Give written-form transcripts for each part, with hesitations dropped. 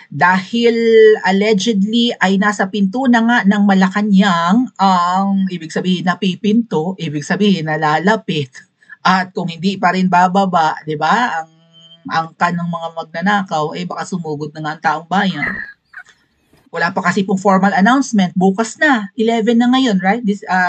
dahil allegedly ay nasa pinto na nga ng Malacanang ang ibig sabihin napipinto, ibig sabihin nalalapit. At kung hindi pa rin bababa, 'di ba? Ang angkan ng mga magnanakaw ay baka sumugod na nga ang taong bayan. Wala pa kasi pong formal announcement. Bukas na. 11 na ngayon, right?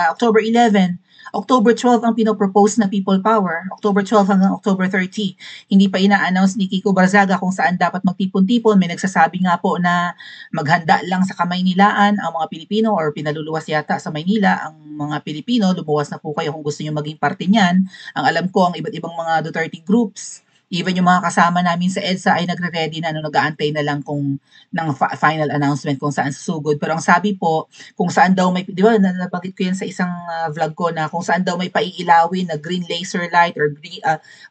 October 11. October 12 ang pinopropose na People Power. October 12 hanggang October 30. Hindi pa ina-announce ni Kiko Barzaga kung saan dapat magtipon-tipon. May nagsasabi nga po na maghanda lang sa Kamaynilaan ang mga Pilipino or pinaluluwas yata sa Maynila ang mga Pilipino. Lumuwas na po kayo kung gusto nyo maging parte niyan. Ang alam ko, ang iba't ibang mga Duterte groups, even yung mga kasama namin sa EDSA ay nagre-ready na, nag-aantay na lang kung ng final announcement kung saan susugod. Pero ang sabi po, kung saan daw may, di ba, nabanggit ko yan sa isang vlog ko na kung saan daw may paiilawin na green laser light or green,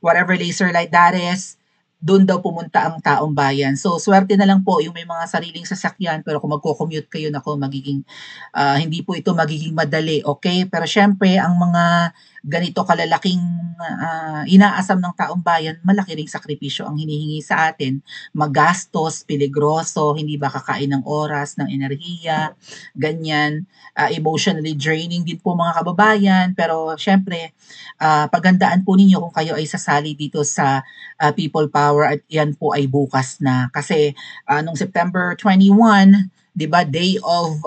whatever laser light that is, doon daw pumunta ang taong bayan. So, swerte na lang po yung may mga sariling sasakyan, pero kung magko-commute kayo, nako, magiging, hindi po ito magiging madali, okay? Pero syempre, ang mga ganito kalalaking inaasam ng taong bayan, malaki ring sakripisyo ang hinihingi sa atin. Magastos, peligroso, hindi ba kakain ng oras, ng enerhiya, ganyan. Emotionally draining din po mga kababayan. Pero syempre, paghandaan po ninyo kung kayo ay sasali dito sa People Power at yan po ay bukas na. Kasi nung September 21, 'di ba, day of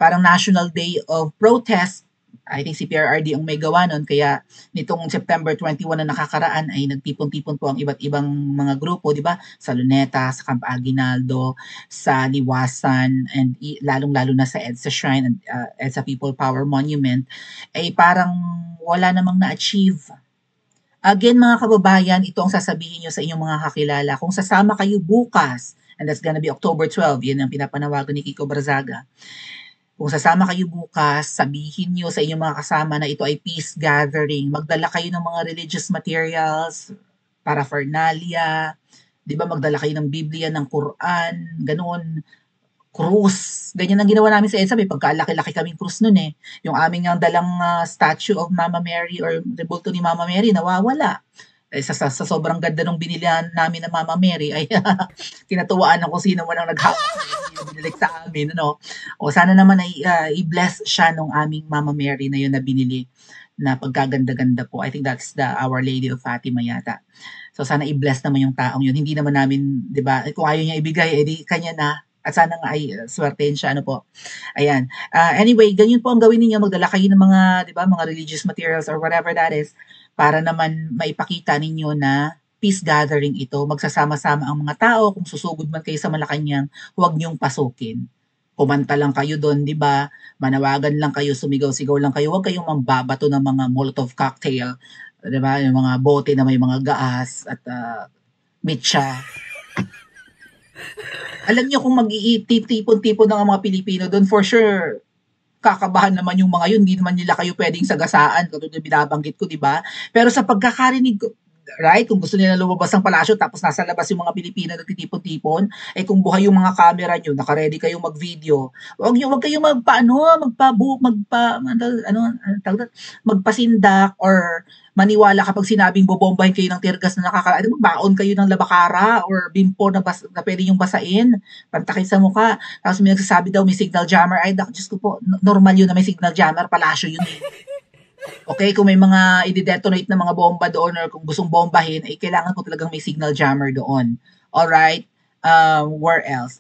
parang National Day of Protest. I think si PRRD ang may gawa nun, kaya nitong September 21 na nakakaraan ay nagtipon-tipon po ang iba't ibang mga grupo, di ba? Sa Luneta, sa Camp Aguinaldo, sa Liwasan, and lalong-lalo na sa EDSA Shrine and EDSA People Power Monument, ay parang wala namang na-achieve. Again, mga kababayan, ito ang sasabihin nyo sa inyong mga kakilala. Kung sasama kayo bukas, and that's gonna be October 12, yun ang pinapanawagan ni Kiko Barzaga. Kung sasama kayo bukas, sabihin nyo sa inyong mga kasama na ito ay peace gathering. Magdala kayo ng mga religious materials, paraphernalia, di ba, magdala kayo ng Biblia, ng Quran, ganoon, krus. Ganyan ang ginawa namin sa EDSA. May pagkalaki-laki kaming krus nun eh. Yung aming ang dalang statue of Mama Mary or rebulto ni Mama Mary, nawawala. Sa sobrang ganda nung binilihan namin ng Mama Mary, ay kinatuwaan ako sino man ang binilik sa amin. Ano? O sana naman ay i-bless siya nung aming Mama Mary na yun na binili na pagkaganda-ganda po. I think that's the Our Lady of Fatima yata. So sana i-bless naman yung taong yun. Hindi naman namin, di ba, kung ayaw niya ibigay, edi kanya na. At sana nga ay swertein siya, ano po. Ayan. Anyway, ganyan po ang gawin niyo. Magdala kayo ng mga, di ba, mga religious materials or whatever that is, para naman maipakita ninyo na peace gathering ito. Magsasama-sama ang mga tao. Kung susugod man kayo sa Malacanang, huwag niyong pasukin. Kumanta lang kayo doon, di ba? Manawagan lang kayo, sumigaw-sigaw lang kayo. Huwag kayong mambabato ng mga Molotov cocktail, di ba? Yung mga bote na may mga gaas at mitsa. Alam niyo kung mag-iitipon-tipon ng mga Pilipino doon, for sure, kakabahan naman yung mga yun, hindi naman nila kayo pwedeng sagasaan, katulad na binabanggit ko, di ba? Pero sa pagkakarinig ko, right, kung gusto nila lumabas ng palasyo tapos nasa labas yung mga Pilipino nagtitipon-tipon, eh kung buhay yung mga camera nyo, naka-ready kayong mag-video, wag kayong magpasindak or maniwala kapag sinabing bobombahin kayo ng tear gas na baon kayo ng labakara or bimpo na pwede yung basain, pantakit sa mukha. Tapos may nagsasabi daw may signal jammer. Ay, Diyos ko po, normal yun na may signal jammer, palasyo yun eh. Okay, kung may mga i-detonate na mga bomba doon or kung gustong bombahin, ay kailangan po talagang may signal jammer doon. Alright? Where else?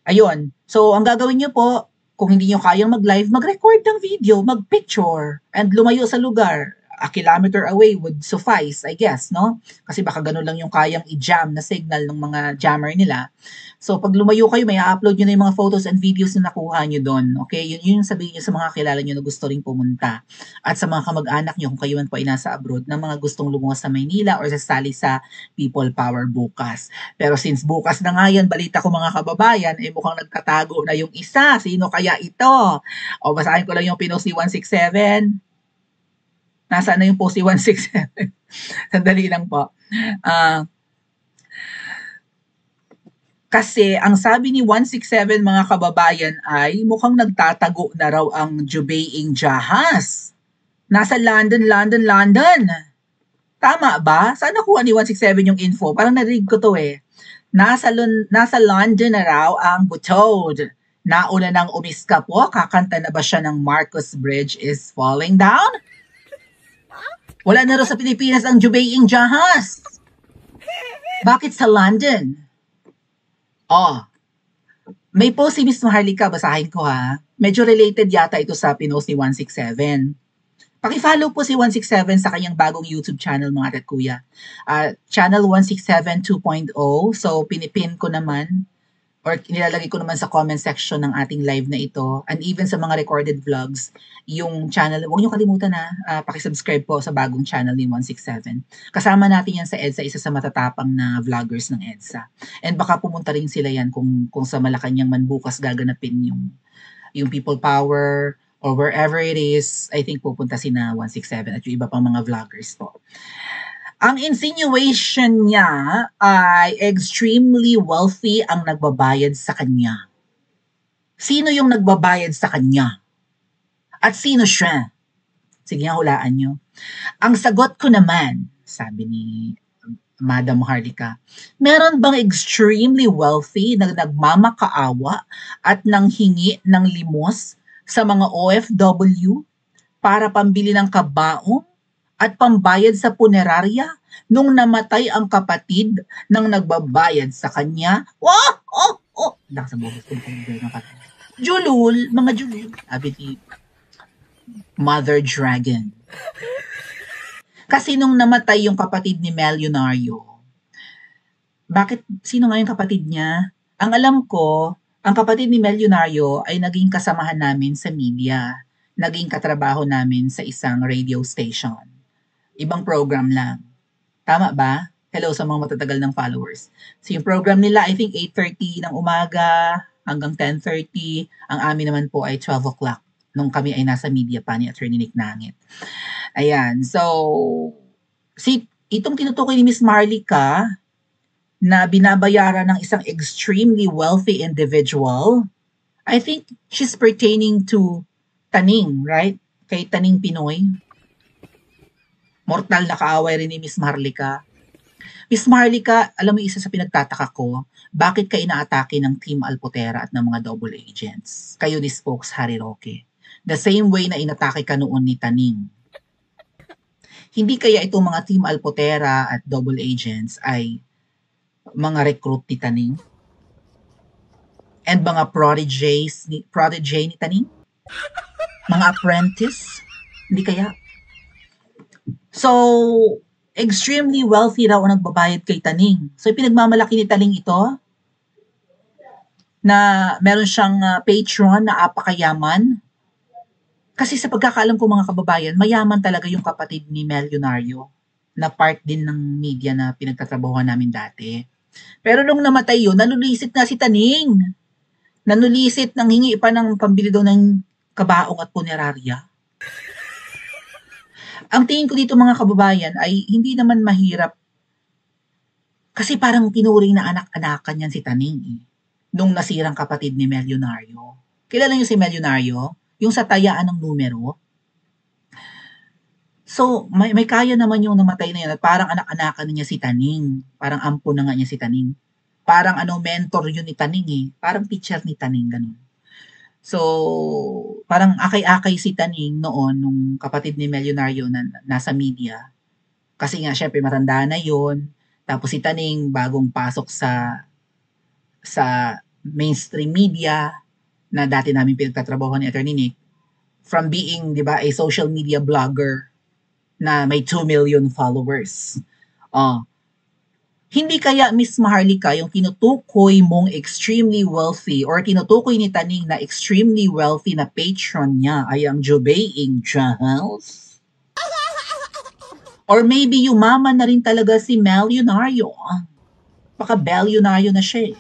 Ayun. So, ang gagawin nyo po, kung hindi nyo kayang mag-live, mag-record ng video, mag-picture, and lumayo sa lugar. A kilometer away would suffice, I guess, no? Kasi baka ganun lang yung kayang i-jam na signal ng mga jammer nila. So, pag lumayo kayo, may upload nyo na yung mga photos and videos na nakuha nyo doon. Okay? Yun yung sabihin nyo sa mga kilala nyo na gusto rin pumunta. At sa mga kamag-anak nyo, kung kayo man po ay nasa abroad, na mga gustong lumuwas sa Maynila or sasali sa People Power bukas. Pero since bukas na nga yan, balita ko mga kababayan, eh mukhang nagtatago na yung isa. Sino kaya ito? O, basahin ko lang yung pinost ni 167. Nasaan na yung post ni 167? Sandali lang po. Kasi ang sabi ni 167 mga kababayan ay mukhang nagtatago na raw ang Jubaing Jahas. Nasa London. Tama ba? Saan nakuha ni 167 yung info? Parang narinig ko to eh. Nasa London na raw ang Butod. Nauna nang umiska po, kakanta na ba siya ng Marcos Bridge is Falling Down? Wala na raw sa Pilipinas ang Jubaying Jahas. Bakit sa London? Oh, may post si Miss Maharlika, basahin ko ha. Medyo related yata ito sa pinost ni 167. Paki-follow po si 167 sa kanyang bagong YouTube channel mga kuya. Channel 167 2.0. So pinipin ko naman or nilalagay ko naman sa comment section ng ating live na ito and even sa mga recorded vlogs yung channel. Huwag niyo kalimutan na paki-subscribe po sa bagong channel ni 167. Kasama natin yan sa EDSA, isa sa matatapang na vloggers ng EDSA. And baka pumunta rin sila yan kung sa Malacanang man bukas gaganapin yung People Power or wherever it is. I think pupunta sina 167 at yung iba pang mga vloggers po. Ang insinuation niya ay extremely wealthy ang nagbabayad sa kanya. Sino yung nagbabayad sa kanya? At sino siya? Sige nga, hulaan nyo. Ang sagot ko naman, sabi ni Madam Harlika, meron bang extremely wealthy na nagmamakaawa at nanghingi ng limos sa mga OFW para pambili ng kabaong at pambayad sa punerarya nung namatay ang kapatid ng nagbabayad sa kanya? Lakas ang boses ko. Julul, mga julul. Sabi ni Mother Dragon. Kasi nung namatay yung kapatid ni Melionario, bakit, sino nga yung kapatid niya? Ang alam ko, ang kapatid ni Melionario ay naging kasamahan namin sa media. Naging katrabaho namin sa isang radio station. Ibang program lang. Tama ba? Hello sa mga matatagal ng followers. So yung program nila, I think 8:30 ng umaga hanggang 10:30. Ang amin naman po ay 12 o'clock nung kami ay nasa media pa ni Attorney Nick Nangit. Ayan. So, itong tinutukoy ni Miss Maharlika na binabayaran ng isang extremely wealthy individual, I think she's pertaining to Taning, right? Kay Taning Pinoy. Mortal na kaaway rin ni Miss Maharlika. Miss Maharlika, alam mo isa sa pinagtataka ko, bakit ka inaatake ng Team Alpotera at ng mga double agents? Kayo ni Spokes Harry Roque. The same way na inatake ka noon ni Taning. Hindi kaya itong mga Team Alpotera at double agents ay mga recruit ni Taning? And mga protege ni Taning? Mga apprentice? Hindi kaya? So, extremely wealthy raw ang nagbabayad kay Taning. So, pinagmamalaki ni Taning ito na meron siyang patron na apakayaman. Kasi sa pagkakaalam ko mga kababayan, mayaman talaga yung kapatid ni Melionario na part din ng media na pinagtatrabahuan namin dati. Pero nung namatay yun, nanulisit na si Taning. Nanulisit nang hingi pa ng pambili daw ng kabaong at punerarya. Ang tingin ko dito mga kababayan ay hindi naman mahirap kasi parang tinuring na anak-anakan yan si Taning nung nasirang kapatid ni Melionario. Kilala niyo si Melionario? Yung sa tayaan ng numero. So, may kaya naman yung namatay na yun at parang anak-anakan niya si Taning. Parang ampo na nga niya si Taning. Parang mentor yun ni Taning Parang teacher ni Taning, ganun. So, parang akay-akay si Taning noon nung kapatid ni Melionario na nasa media. Kasi nga, syempre, matanda na yun. Tapos si Taning, bagong pasok sa mainstream media na dati namin pinagtatrabahuan ni Attorney Nick. From being, di ba, a social media blogger na may 2 million followers. Hindi kaya Miss Maharlika yung tinutukoy mong extremely wealthy or tinutukoy ni Taning na extremely wealthy na patron niya ay ang Jubaying Jahas? Or maybe yumaman na rin talaga si Melionario. Baka Belionario na siya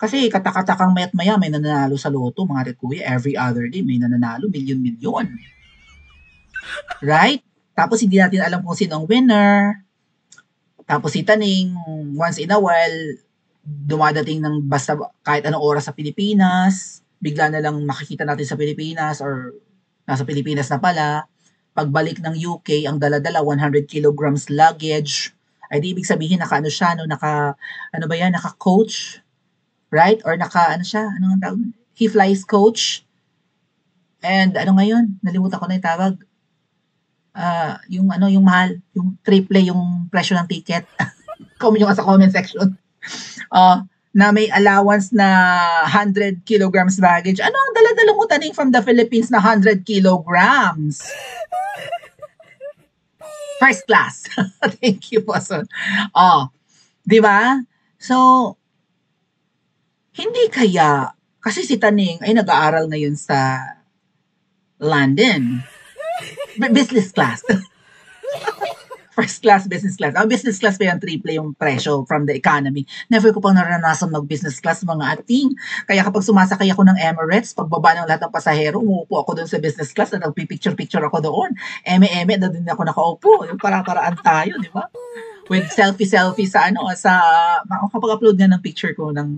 Kasi katakatakang mayat maya may nananalo sa loto mga kuya. Every other day may nananalo milyon-milyon. Right? Tapos hindi natin alam kung sino ang winner. Tapos si Taning, once in a while, dumadating ng basta kahit anong oras sa Pilipinas, bigla na lang makikita natin sa Pilipinas or nasa Pilipinas na pala. Pagbalik ng UK, ang dala-dala 100 kilograms luggage Ay di ibig sabihin naka-ano siya, no, ano ba yan, naka-coach, right? Or ano siya, ano ang tawag? He flies coach. And ano ngayon, nalimutan ko na yung tawag. Yung mahal, yung triple yung presyo ng ticket. Comment nyo sa comment section. Na may allowance na 100 kilograms baggage. Ano ang dala-dala mo taning from the Philippines na 100 kilograms? First class. Thank you po. So, di ba? So, hindi kaya, kasi si Taning ay nag-aaral ngayon sa London. Business class. First class, business class. Business class pa yung triple yung presyo from the economy. Never ko pang naranasan mag-business class, mga ating. Kaya kapag sumasakay ako ng Emirates, pagbaba ng lahat ng pasahero, umuupo ako doon sa business class na nagpipicture-picture ako doon. Eme-eme na doon ako nakaupo. Yung para-paraan tayo, di ba? With selfie sa kapag-upload nga ng picture ko ng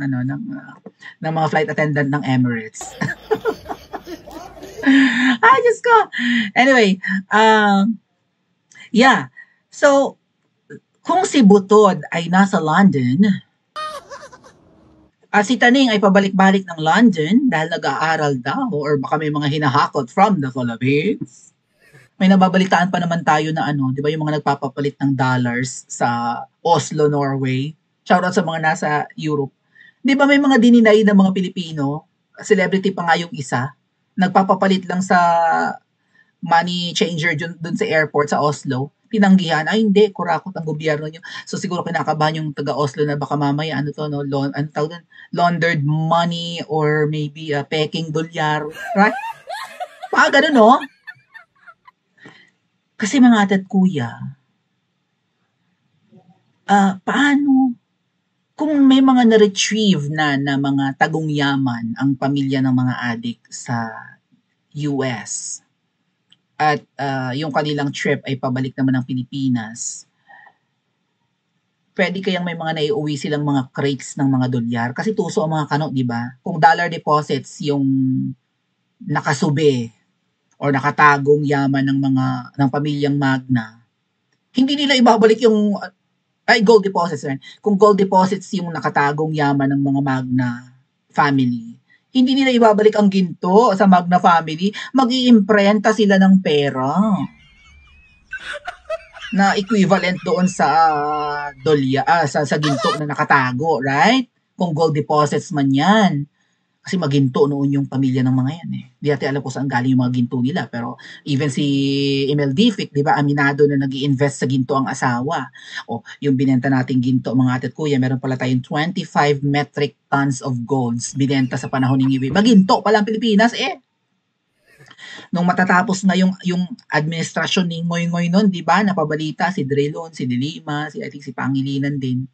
mga flight attendant ng Emirates. Diyos ko. Anyway, yeah. So, kung si Butod ay nasa London, at si Taning ay pabalik-balik ng London dahil nag-aaral daw or baka may mga hinahakot from the Philippines, may nababalitaan pa naman tayo na di ba yung mga nagpapapalit ng dollars sa Oslo, Norway? Shoutout sa mga nasa Europe. Di ba may mga dininay ng mga Pilipino, celebrity pa nga yung isa, nagpapapalit lang sa money changer dun sa airport sa Oslo, tinanggihan, ay hindi, kurakot ang gobyerno nyo. So siguro kinakabahan yung taga-Oslo na baka mamaya, laundered money or maybe peking dolyar. Right? Ganun, no? Kasi mga ate at kuya, paano kung may mga na-retrieve na mga tagong yaman ang pamilya ng mga adik sa US at yung kanilang trip ay pabalik naman ng Pilipinas, pwede kayang may mga naiuwi silang mga crates ng mga dolyar kasi tuso ang mga kano, di ba? Kung dollar deposits yung nakasube or nakatagong yaman ng pamilyang Magna, hindi nila ibabalik yung gold deposits. Kung gold deposits yung nakatagong yaman ng mga Magna family, hindi nila ibabalik ang ginto sa Magna family, mag-iimprenta sila ng pera na equivalent doon sa sa ginto na nakatago, right? Kung gold deposits man yan. Kasi maginto noon yung pamilya ng mga yan eh. Di natin alam kung saan galing yung mga ginto nila. Pero even si Emel Dific, di ba, aminado na nag-i-invest sa ginto ang asawa. O, yung binenta nating ginto, mga ate at kuya, meron pala tayong 25 metric tons of golds binenta sa panahon ng Iwi. Maginto pala ang Pilipinas eh. Nung matatapos na yung administrasyon ni Ngoy-Ngoy noon, di ba, napabalita si Drilon, si Dilima, I think si Pangilinan din.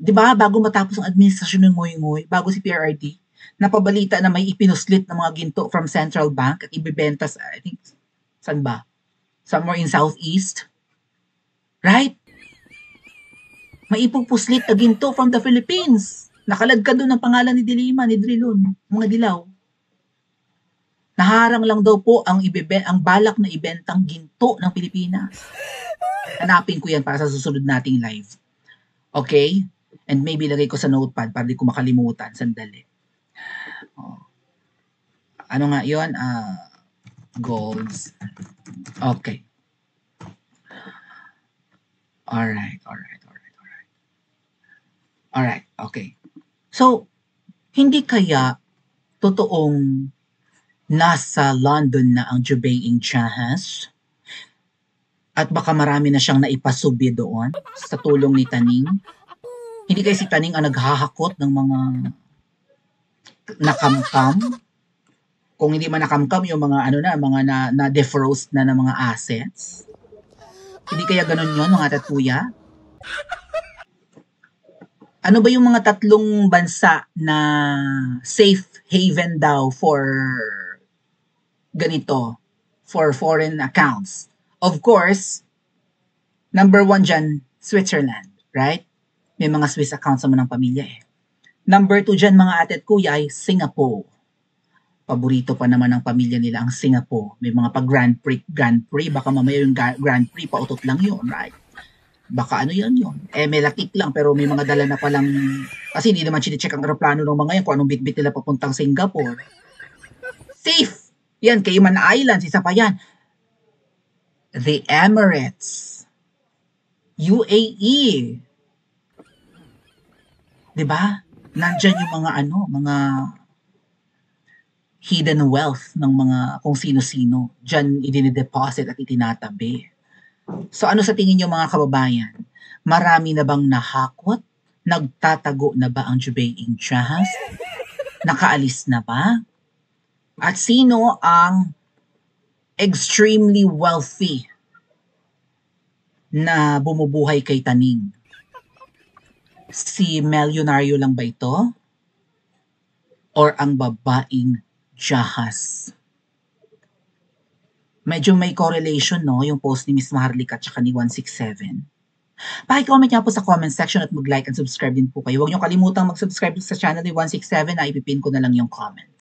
Di ba, bago matapos ang administrasyon ng Ngoy-Ngoy, bago si PRRD, napabalita na may ipinuslit ng mga ginto from Central Bank at ibibenta sa, I think, saan ba? Somewhere in Southeast. Right? May ipupuslit na ginto from the Philippines. Nakalagkan doon ang pangalan ni Dilima, ni Drilon, mga dilaw. Naharang lang daw po ang balak na ibentang ginto ng Pilipinas. Hanapin ko yan para sa susunod nating live. Okay? And maybe lagay ko sa notepad para di ko makalimutan. Sandali. Ano nga yun? Golds. Okay. Alright. Okay. So, hindi kaya totoong nasa London na ang Jubaing Jahaz at baka marami na siyang naipasubi doon sa tulong ni Taning? Hindi kaya si Taning ang naghahakot ng mga nakamkam? Kung hindi man nakamkam yung mga mga na-defrost na ng mga assets? Hindi kaya ganun yun, mga tatuya? Ano ba yung mga tatlong bansa na safe haven daw for ganito, for foreign accounts? Of course, number 1 dyan, Switzerland, right? May mga Swiss accounts naman ng pamilya eh. Number 2 dyan, mga ate at kuya, ay Singapore. Paborito pa naman ng pamilya nila ang Singapore. May mga Grand Prix, baka mamaya yung Grand Prix, pautot lang yun, right? Baka ano yan yun. Melakik lang pero may mga dala na palang, kasi hindi naman chine-check ang aeroplano ng mga yan kung anong bitbit nila papuntang Singapore. Safe! Yan, Cayman Islands, isa pa yan. The Emirates. UAE. Diba? Nandyan yung mga mga hidden wealth ng mga kung sino-sino. Diyan idinideposit at itinatabi. So ano sa tingin niyo mga kababayan? Marami na bang nahakot? Nagtatago na ba ang Jubail Jahaz? Nakaalis na ba? At sino ang extremely wealthy na bumubuhay kay Taning? Si milyonaryo lang ba ito? Or ang babaeng Jahaz? Medyo may correlation, no? Yung post ni Miss Maharlika at saka ni 167. Paki-comment nga po sa comment section at mag-like and subscribe din po kayo. Huwag niyo kalimutang mag-subscribe sa channel ni 167 na ipipin ko na lang yung comment.